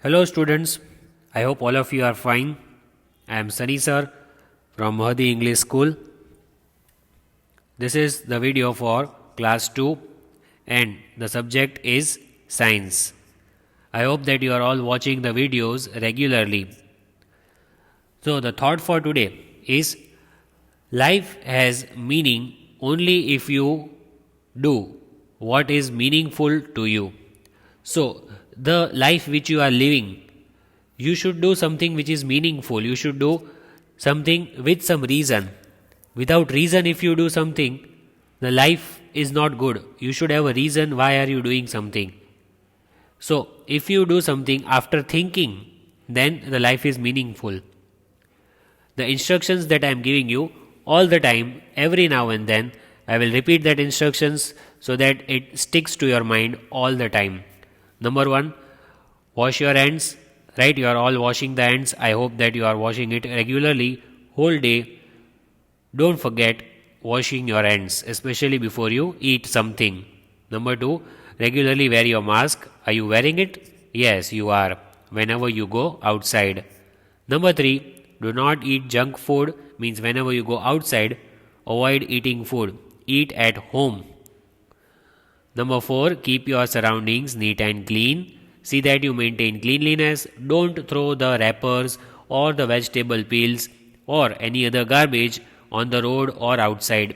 Hello students, I hope all of you are fine. I am Sunny sir from Mahdi English School. This is the video for class 2 and the subject is science. I hope that you are all watching the videos regularly. So the thought for today is life has meaning only if you do what is meaningful to you. So the life which you are living, you should do something which is meaningful. You should do something with some reason. Without reason, if you do something, the life is not good. You should have a reason why are you doing something. So if you do something after thinking, then the life is meaningful. The instructions that I am giving you all the time, every now and then, I will repeat that instructions so that it sticks to your mind all the time. Number 1, wash your hands. Right, you are all washing the hands. I hope that you are washing it regularly, whole day. Don't forget washing your hands, especially before you eat something. Number 2, regularly wear your mask. Are you wearing it? Yes, you are, whenever you go outside. Number 3, do not eat junk food, means whenever you go outside, avoid eating food. Eat at home. Number 4, keep your surroundings neat and clean. See that you maintain cleanliness. Don't throw the wrappers or the vegetable peels or any other garbage on the road or outside.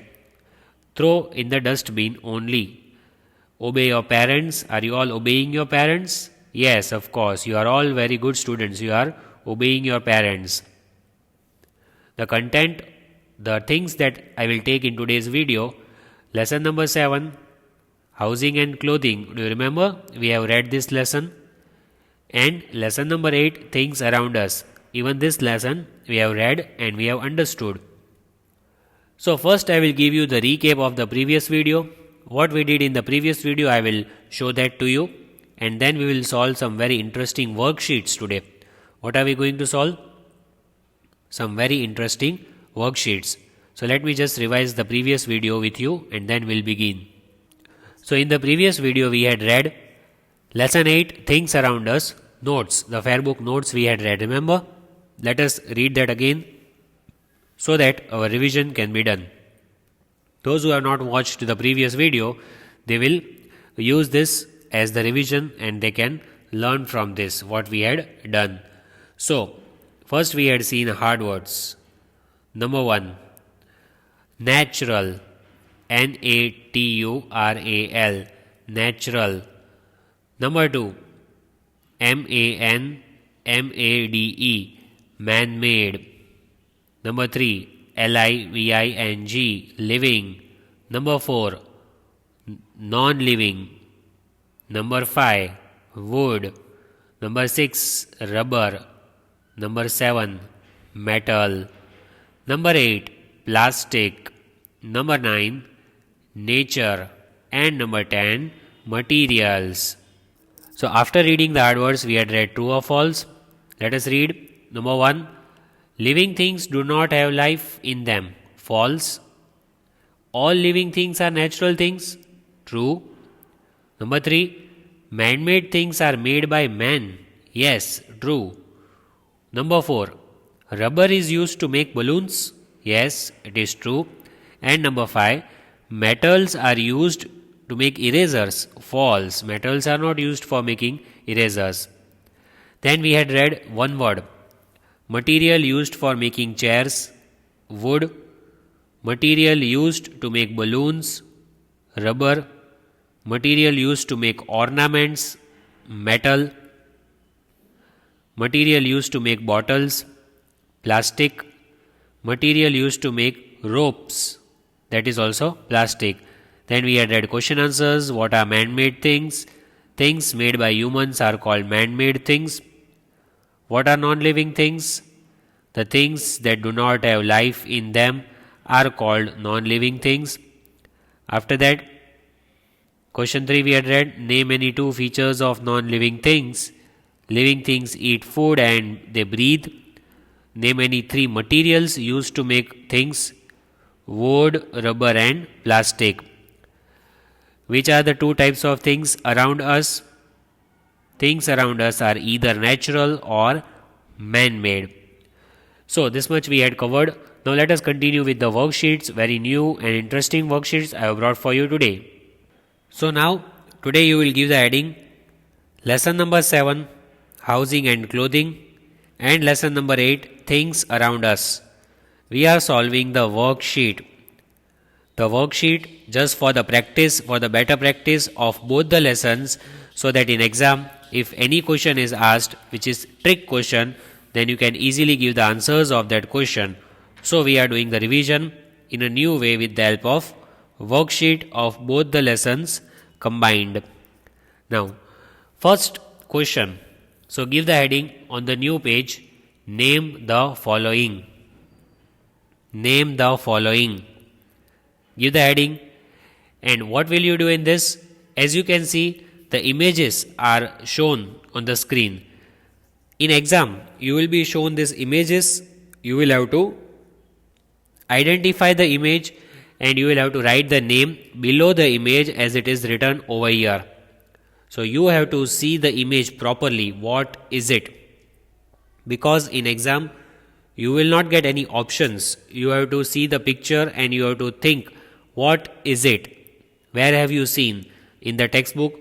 Throw in the dustbin only. Obey your parents. Are you all obeying your parents? Yes, of course. You are all very good students. You are obeying your parents. The content, the things that I will take in today's video. Lesson number 7, housing and clothing. Do you remember? We have read this lesson. And lesson number 8, things around us. Even this lesson we have read and we have understood. So first I will give you the recap of the previous video. What we did in the previous video, I will show that to you. And then we will solve some very interesting worksheets today. What are we going to solve? Some very interesting worksheets. So let me just revise the previous video with you and then we'll begin. So in the previous video we had read Lesson 8, things around us, notes, the Fairbook notes we had read, remember? Let us read that again so that our revision can be done. Those who have not watched the previous video, they will use this as the revision and they can learn from this what we had done. So, first we had seen hard words. Number 1, natural, Natural, natural. Number 2, MANMADE, man-made. Number 3, LIVING, living. Number 4, non-living. Number 5, wood. Number 6, rubber. Number 7, metal. Number 8, plastic. Number 9, nature. And number 10, materials. So after reading the hard words, we had read true or false. Let us read. Number 1, living things do not have life in them. False. All living things are natural things. True. Number 3, man-made things are made by man. Yes, true. Number 4, rubber is used to make balloons. Yes, it is true. And number 5, metals are used to make erasers. False. Metals are not used for making erasers. Then we had read one word. Material used for making chairs. Wood. Material used to make balloons. Rubber. Material used to make ornaments. Metal. Material used to make bottles. Plastic. Material used to make ropes. That is also plastic. Then we had read question answers. What are man-made things? Things made by humans are called man-made things. What are non-living things? The things that do not have life in them are called non-living things. After that, question 3 we had read. Name any 2 features of non-living things. Living things eat food and they breathe. Name any 3 materials used to make things. Wood, rubber and plastic. Which are the 2 types of things around us? things around us are either natural or man-made. So this much we had covered. Now let us continue with the worksheets, very new and interesting worksheets I have brought for you today. So now today you will give the heading lesson number 7, housing and clothing, and lesson number 8, things around us. We are solving the worksheet. The worksheet just for the practice, for the better practice of both the lessons, so that in exam if any question is asked which is trick question, then you can easily give the answers of that question. So we are doing the revision in a new way with the help of worksheet of both the lessons combined. Now, first question. So give the heading on the new page, name the following. Name the following. Give the heading, and what will you do in this? As you can see, the images are shown on the screen. In exam, you will be shown these images. You will have to identify the image and you will have to write the name below the image as it is written over here. So you have to see the image properly. What is it? Because in exam, you will not get any options. You have to see the picture and you have to think, what is it? Where have you seen? In the textbook,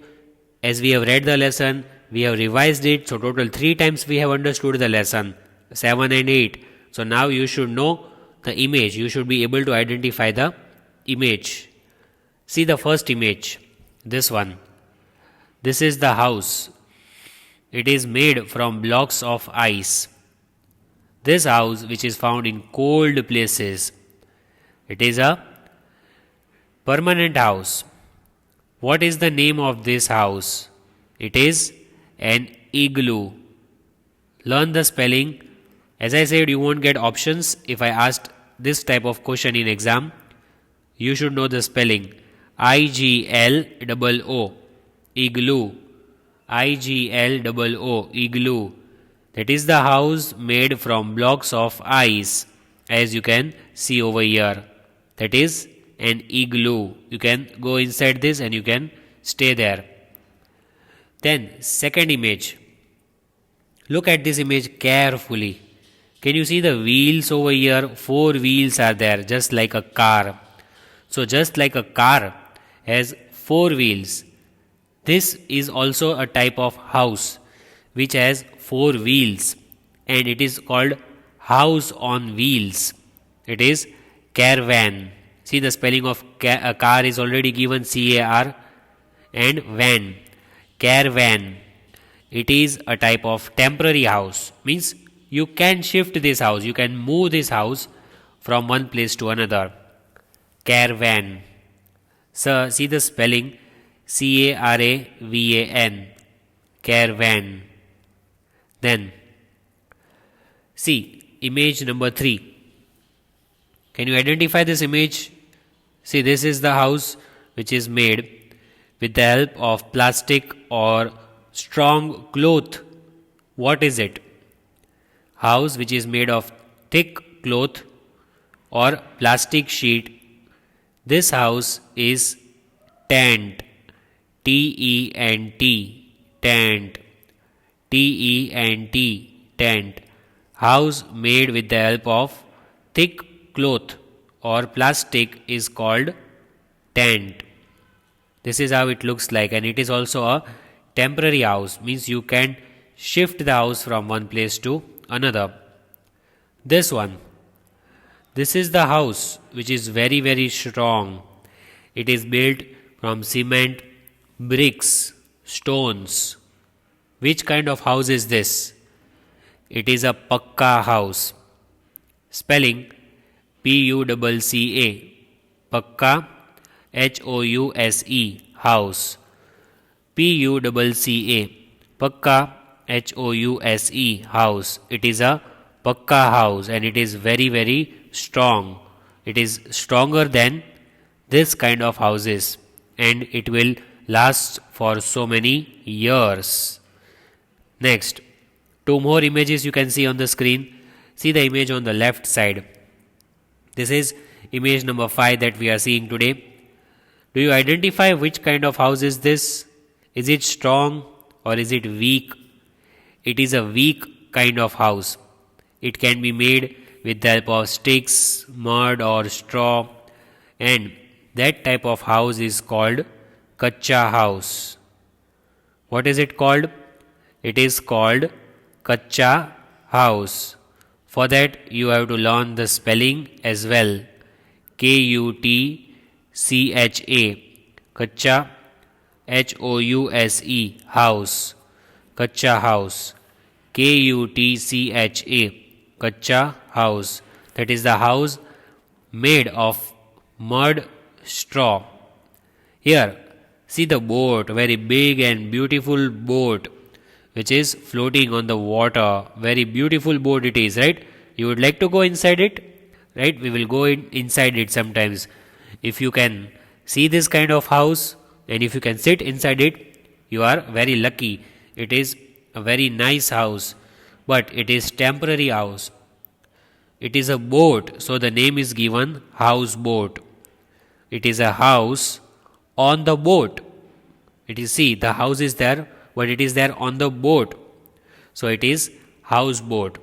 as we have read the lesson, we have revised it. So total 3 times we have understood the lesson, 7 and 8. So now you should know the image. You should be able to identify the image. See the first image, this one. This is the house. It is made from blocks of ice. This house, which is found in cold places, it is a permanent house. What is the name of this house? It is an igloo. Learn the spelling. As I said, you won't get options. If I asked this type of question in exam, you should know the spelling. I-G-L-O-O, igloo. I-G-L-O-O, igloo. That is the house made from blocks of ice, as you can see over here. That is an igloo. You can go inside this and you can stay there. Then second image. Look at this image carefully. Can you see the wheels over here? 4 wheels are there, just like a car. So just like a car has 4 wheels, this is also a type of house which has 4 wheels, and it is called house on wheels. It is caravan. See, the spelling of a car is already given, C-A-R, and van, caravan. It is a type of temporary house. Means you can shift this house, you can move this house from one place to another. Caravan. So see the spelling, C-A-R-A-V-A-N, caravan. Then see image number 3. Can you identify this image? See, this is the house which is made with the help of plastic or strong cloth. What is it? House which is made of thick cloth or plastic sheet. This house is tent. T-E-N-T, tent. T-E-N-T, tent. House made with the help of thick cloth or plastic is called tent. This is how it looks like, and it is also a temporary house. Means you can shift the house from one place to another. This one. This is the house which is very, very strong. It is built from cement, bricks, stones. Which kind of house is this? It is a Pakka house. Spelling P-U-C-C-A. Pakka, H-O-U-S-E, house. P-U-C-C-A. Pakka, H-O-U-S-E, house. It is a Pakka house and it is very, very strong. It is stronger than this kind of houses and it will last for so many years. Next, 2 more images you can see on the screen. See the image on the left side. This is image number 5 that we are seeing today. Do you identify which kind of house is this? Is it strong or is it weak? It is a weak kind of house. It can be made with the help of sticks, mud, or straw, and that type of house is called kacha house. What is it called? It is called kacha house. For that, you have to learn the spelling as well. Kutcha, kacha, house, house, kacha house. Kutcha, kacha house. That is the house made of mud, straw. Here, see the boat, very big and beautiful boat, which is floating on the water. Very beautiful boat it is, right? You would like to go inside it, right? We will go inside it sometimes. If you can see this kind of house and if you can sit inside it, you are very lucky. It is a very nice house, but it is temporary house. It is a boat, so the name is given houseboat. It is a house on the boat. It is, see, the house is there, but it is there on the boat. So it is houseboat.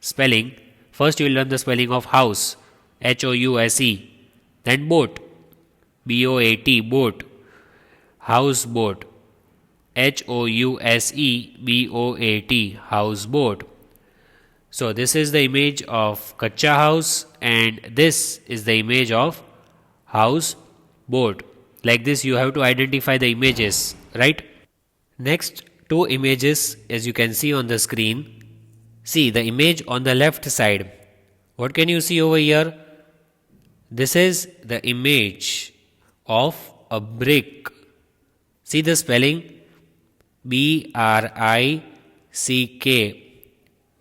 Spelling, first you will learn the spelling of house, house, then boat, boat, boat, houseboat, houseboat, houseboat. So this is the image of kacha house and this is the image of house boat. Like this you have to identify the images, right? Next two images, as you can see on the screen. See the image on the left side. What can you see over here? This is the image of a brick. See the spelling? BRICK,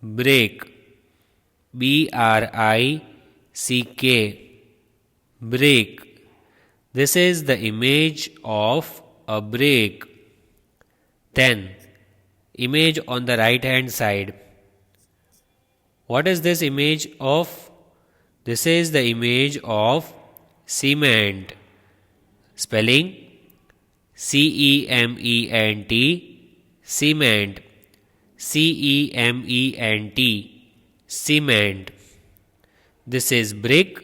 brick. BRICK, brick. This is the image of a brick. Then, image on the right hand side. What is this image of? This is the image of cement. Spelling CEMENT, cement. CEMENT, cement. This is brick.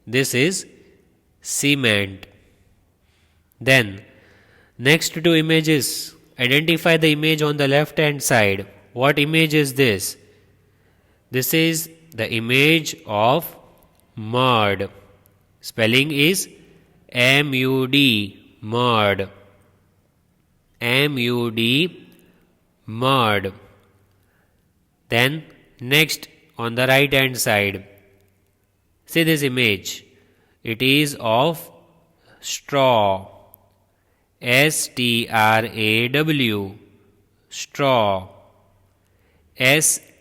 This is cement. Then, next two images. Identify the image on the left hand side. What image is this? This is the image of mud. Spelling is MUD, mud. MUD, mud. Then next on the right hand side, see this image. It is of straw. STRAW, straw. STRAW,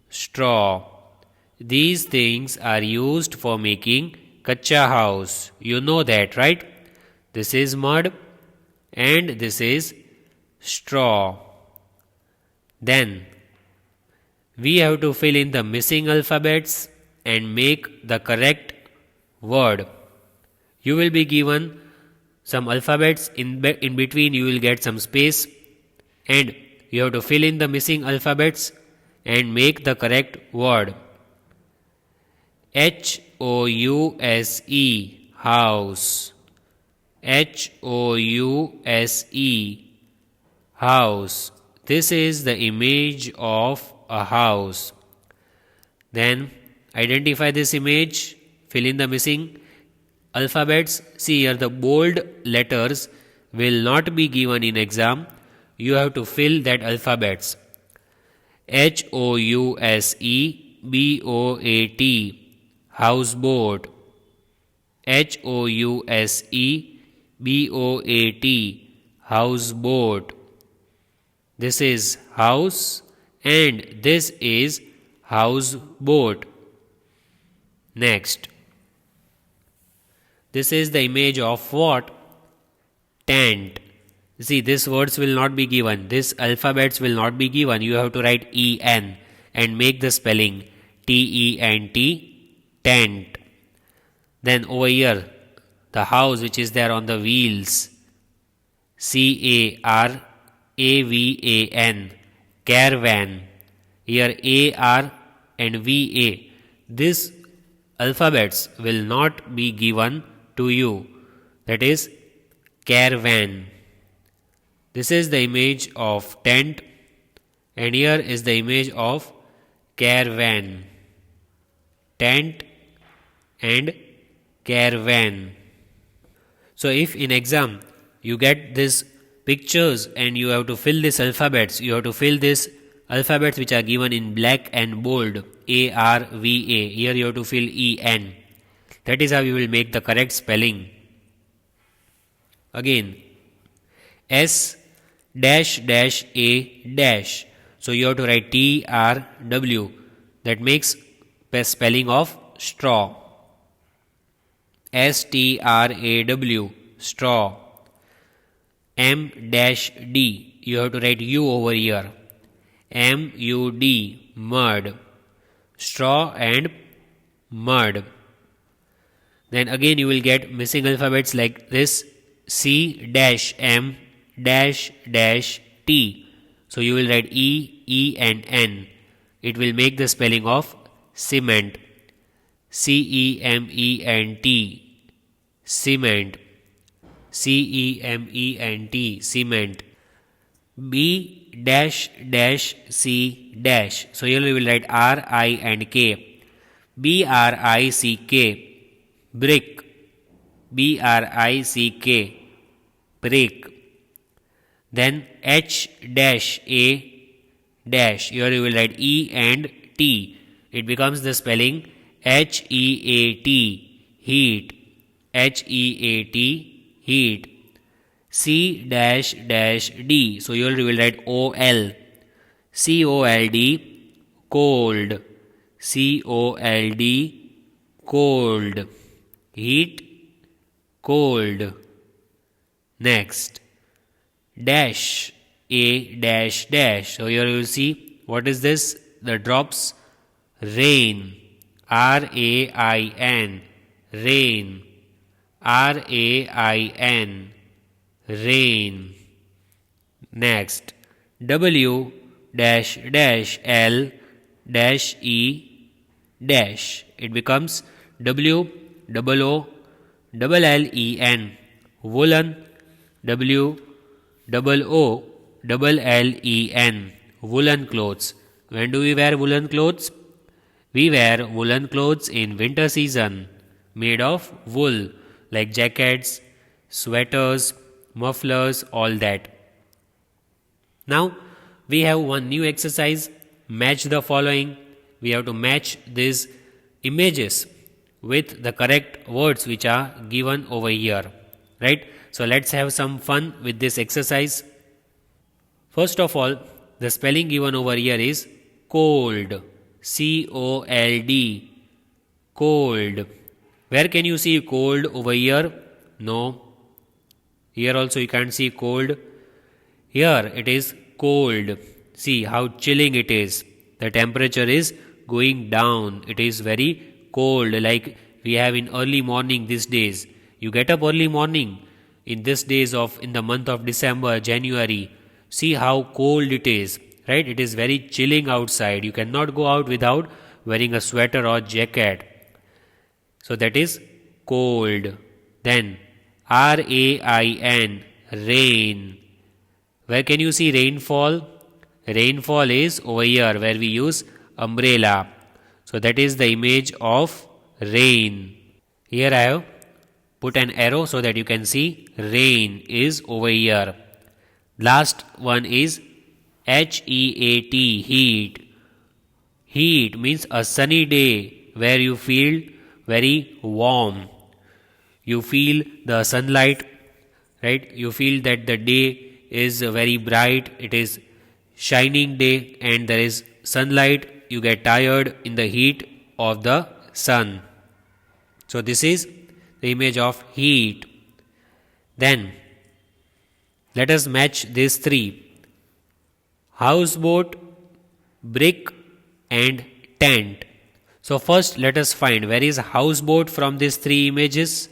straw. These things are used for making kacha house. You know that, right? This is mud and this is straw. Then we have to fill in the missing alphabets and make the correct word. You will be given some alphabets, in between you will get some space and you have to fill in the missing alphabets and make the correct word. HOUSE, house. HOUSE, house. This is the image of a house. Then identify this image, fill in the missing alphabets. See here, the bold letters will not be given in exam. You have to fill that alphabets. HOUSE, BOAT, houseboat. HOUSE, BOAT, houseboat. This is house and this is houseboat. Next, this is the image of what? Tent. See, these words will not be given. These alphabets will not be given. You have to write EN and make the spelling TENT, tent. Then over here, the house which is there on the wheels. CARAVAN, caravan. Here AR and VA, these alphabets will not be given to you. That is caravan. This is the image of tent, and here is the image of caravan. Tent and caravan. So if in exam you get these pictures and you have to fill these alphabets, you have to fill these alphabets which are given in black and bold, ARVA. Here you have to fill EN. That is how you will make the correct spelling. Again, S dash dash A dash. So you have to write TRW. That makes spelling of straw. STRAW, straw. M dash D. You have to write U over here. MUD, mud. Straw and mud. Then again you will get missing alphabets like this, C dash M dash dash T. So you will write E, E and N. It will make the spelling of cement. CEMENT, cement. CEMENT, cement. B dash dash C dash. So here we will write R, I and K. BRICK, brick. BRICK, brick. Then H dash A dash. Here you will write E and T. It becomes the spelling HEAT, heat. HEAT, heat. C dash dash D. So you will write OL. COLD, cold. COLD, cold. Heat, cold. Next, dash A dash dash. So here you will see what is this? The drops. Rain. RAIN, rain. RAIN, rain. Next, W dash dash L dash E dash. It becomes W double O double L E N, woolen. W double O double L E N, woolen clothes. When do we wear woolen clothes? We wear woolen clothes in winter season, made of wool, like jackets, sweaters, mufflers, all that. Now we have one new exercise. Match the following. We have to match these images with the correct words which are given over here, right? So let's have some fun with this exercise. First of all, the spelling given over here is cold. COLD, cold. Where can you see cold over here? No. Here also you can't see cold. Here it is cold. See how chilling it is. The temperature is going down. It is very cold, like we have in early morning these days. You get up early morning in these days of in the month of December, January. See how cold it is. Right? It is very chilling outside. You cannot go out without wearing a sweater or jacket. So that is cold. Then RAIN, rain. Where can you see rainfall? Rainfall is over here where we use umbrella. So that is the image of rain. Here I have put an arrow so that you can see rain is over here. Last one is HEAT, heat. Heat means a sunny day where you feel very warm. You feel the sunlight, right? You feel that the day is very bright. It is shining day and there is sunlight. You get tired in the heat of the sun. So this is the image of heat. Then let us match these three: houseboat, brick and tent. So first let us find where is houseboat from these three images.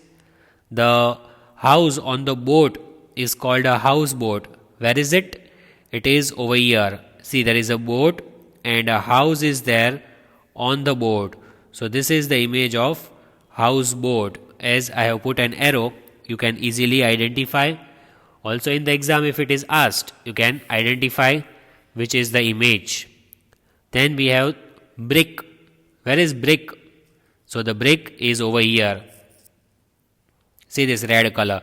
The house on the boat is called a houseboat. Where is it? It is over here. See, there is a boat and a house is there on the boat. So this is the image of houseboat. As I have put an arrow, you can easily identify. Also in the exam, if it is asked, you can identify which is the image. Then we have brick. Where is brick? So the brick is over here. See this red color.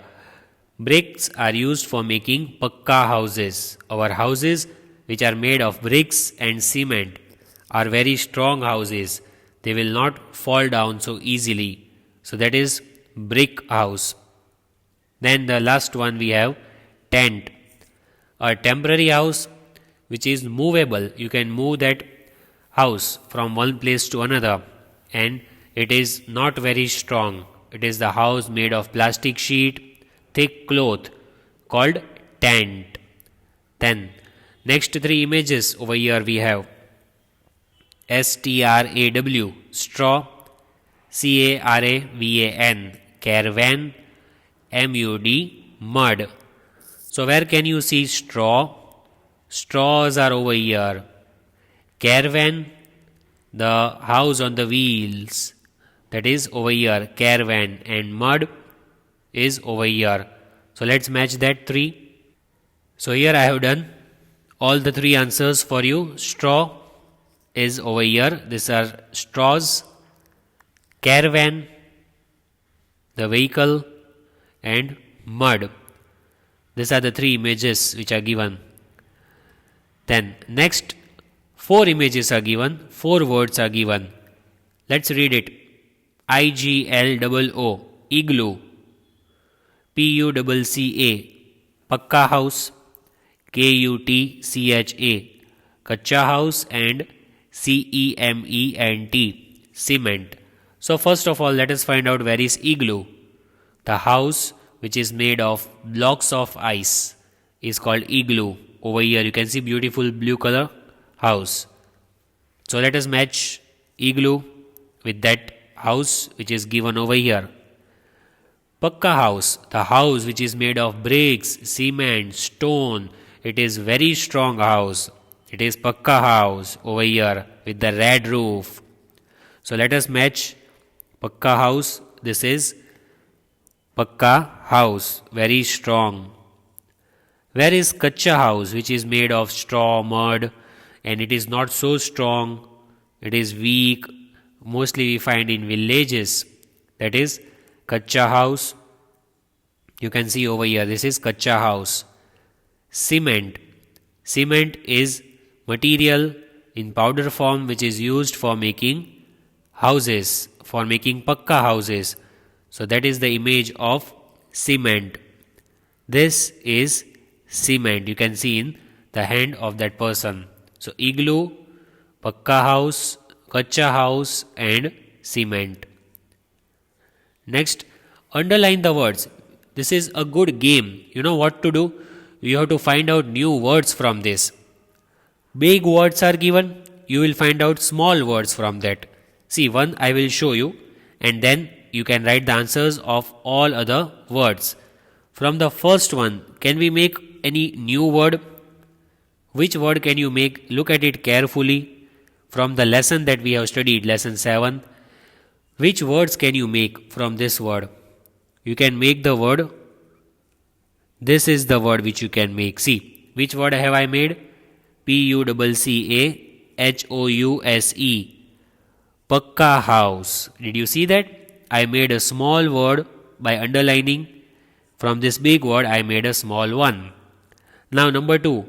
Bricks are used for making pakka houses. Our houses, which are made of bricks and cement, are very strong houses. They will not fall down so easily. So that is brick house. Then the last one we have tent. A temporary house which is movable. You can move that house from one place to another, and it is not very strong. It is the house made of plastic sheet, thick cloth called tent. Then next three images over here we have STRAW, straw, CARAVAN, caravan, MUD, mud. So where can you see straw? Straws are over here. Caravan, the house on the wheels, that is over here, caravan, and mud is over here. So let's match that three. So here I have done all the three answers for you. Straw is over here. These are straws. Caravan, the vehicle, and mud. These are the three images which are given. Then next, four images are given, four words are given. Let's read it. IGLOO, igloo. PUCCA, pakka house. KUTCHA, kacha house, and CEMENT, cement. So first of all, let us find out where is igloo. The house which is made of blocks of ice is called igloo. Over here you can see beautiful blue color house. So let us match igloo with that house which is given over here. Pakka house, the house which is made of bricks, cement, stone. It is very strong house. It is pakka house over here with the red roof. So let us match pakka house. This is pakka house, very strong. Where is kacha house, which is made of straw, mud, and it is not so strong. It is weak. Mostly we find in villages. That is kacha house. You can see over here, this is kacha house. Cement. Cement is material in powder form which is used for making houses, for making pakka houses. So that is the image of cement. This is cement. You can see in the hand of that person. So igloo, pakka house, kacha house, and cement. Next, underline the words. This is a good game. You know what to do? You have to find out new words from this. Big words are given. You will find out small words from that. See, one I will show you, and then you can write the answers of all other words. From the first one, can we make any new word? Which word can you make? Look at it carefully. From the lesson that we have studied, lesson 7, which words can you make from this word? You can make the word. This is the word which you can make. See, which word have I made? PUCCAHOUSE. Pakka house. Did you see that? I made a small word by underlining. From this big word, I made a small one. Now, number 2.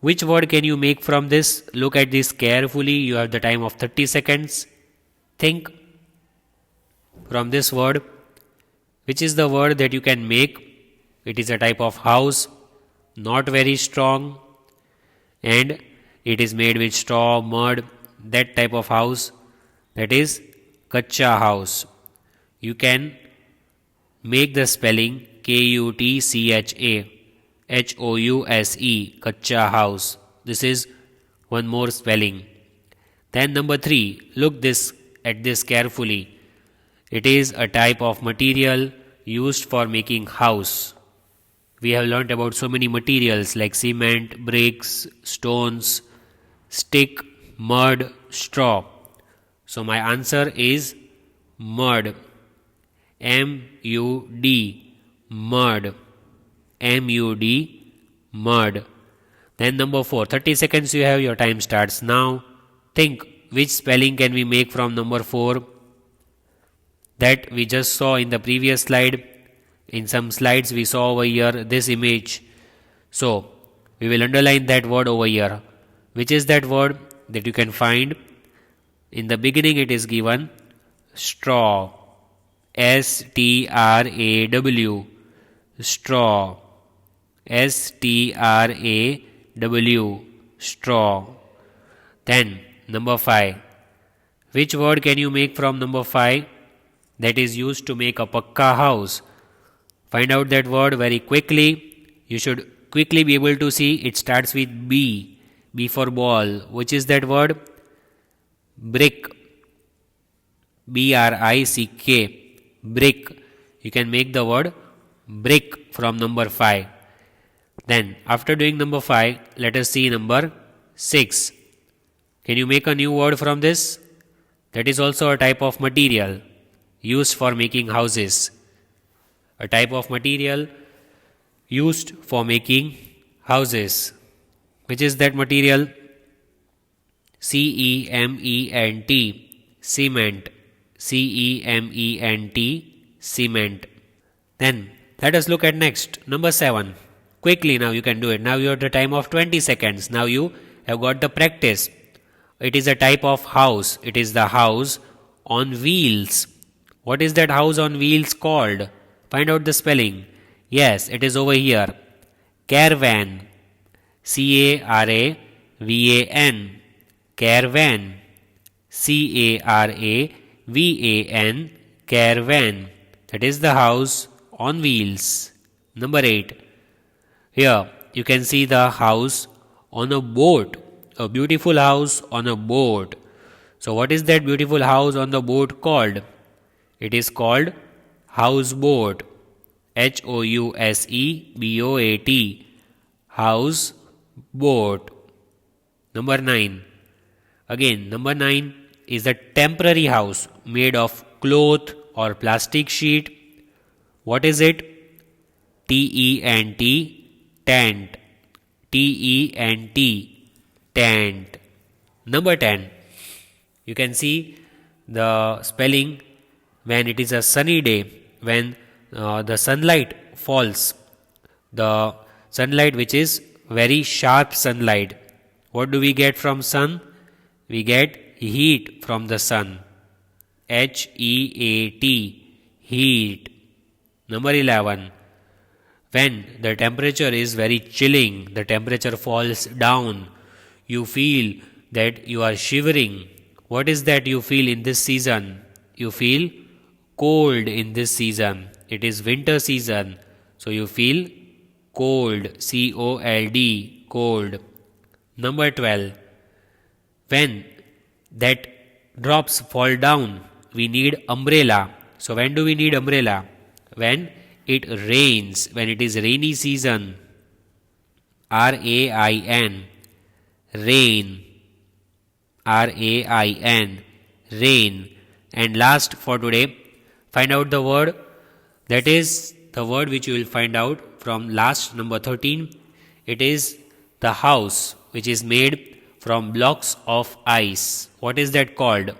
Which word can you make from this? Look at this carefully. You have the time of 30 seconds. Think from this word. Which is the word that you can make? It is a type of house, not very strong, and it is made with straw, mud, that type of house. That is kacha house. You can make the spelling KUTCHAHOUSE, kacha house. This is one more spelling. Then number 3, look at this carefully. It is a type of material used for making house. we have learnt about so many materials like cement, bricks, stones, stick, mud, straw. So my answer is mud. M-U-D, mud. M-U-D, mud. Then number 4, 30 seconds you have, your time starts now. Think which spelling can we make from number 4 that we just saw in the previous slide. In some slides we saw over here this image. So we will underline that word over here. Which is that word that you can find? In the beginning it is given straw. S-T-R-A-W. Straw. S-T-R-A-W. Straw. Then number 5. Which word can you make from number 5 that is used to make a pakka house? Find out that word very quickly. You should quickly be able to see it starts with B. B for ball. Which is that word? Brick. B-R-I-C-K. Brick. You can make the word brick from number 5. Then after doing number 5, let us see number 6. Can you make a new word from this? That is also a type of material used for making houses. A type of material used for making houses. Which is that material? C-E-M-E-N-T. Cement. C-E-M-E-N-T. Cement. Then let us look at next. Number 7. Quickly now you can do it. Now you have the time of 20 seconds. Now you have got the practice. It is a type of house. It is the house on wheels. What is that house on wheels called? Find out the spelling. Yes, it is over here. Caravan. C-A-R-A-V-A-N. Caravan. C-A-R-A-V-A-N. Caravan. That is the house on wheels. Number 8. Here you can see the house on a boat. A beautiful house on a boat. So what is that beautiful house on the boat called? It is called houseboat. H-O-U-S-E-B-O-A-T. Houseboat. Number 9. Again, number 9 is a temporary house made of cloth or plastic sheet. What is it? T-E-N-T. Tent. T-E-N-T. Tent. Number 10. You can see the spelling when it is a sunny day, when the sunlight falls. The sunlight which is very sharp sunlight. What do we get from sun? We get heat from the sun. H-E-A-T. Heat. Number 11. When the temperature is very chilling, the temperature falls down, you feel that you are shivering. What is that you feel in this season? You feel cold in this season. It is winter season. So you feel cold. C-O-L-D. Cold. Number 12. When that drops fall down, we need umbrella. So when do we need umbrella? When it rains. When it is rainy season. R-A-I-N. Rain. R-A-I-N. Rain. And last for today, find out the word. That is the word which you will find out from last number 13. It is the house which is made from blocks of ice. What is that called?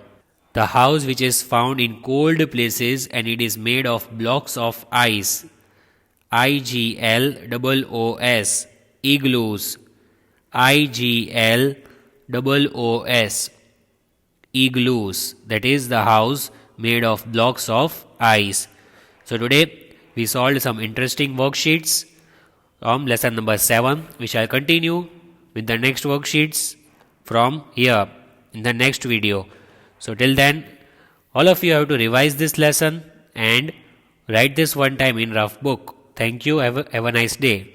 The house which is found in cold places and it is made of blocks of ice. I-G-L-O-O-S. Igloos. I-G-L-O-O-S. Igloos. That is the house made of blocks of ice. So today we solved some interesting worksheets from lesson number 7. We shall continue with the next worksheets from here in the next video. So till then, all of you have to revise this lesson and write this one time in rough book. Thank you. Have a nice day.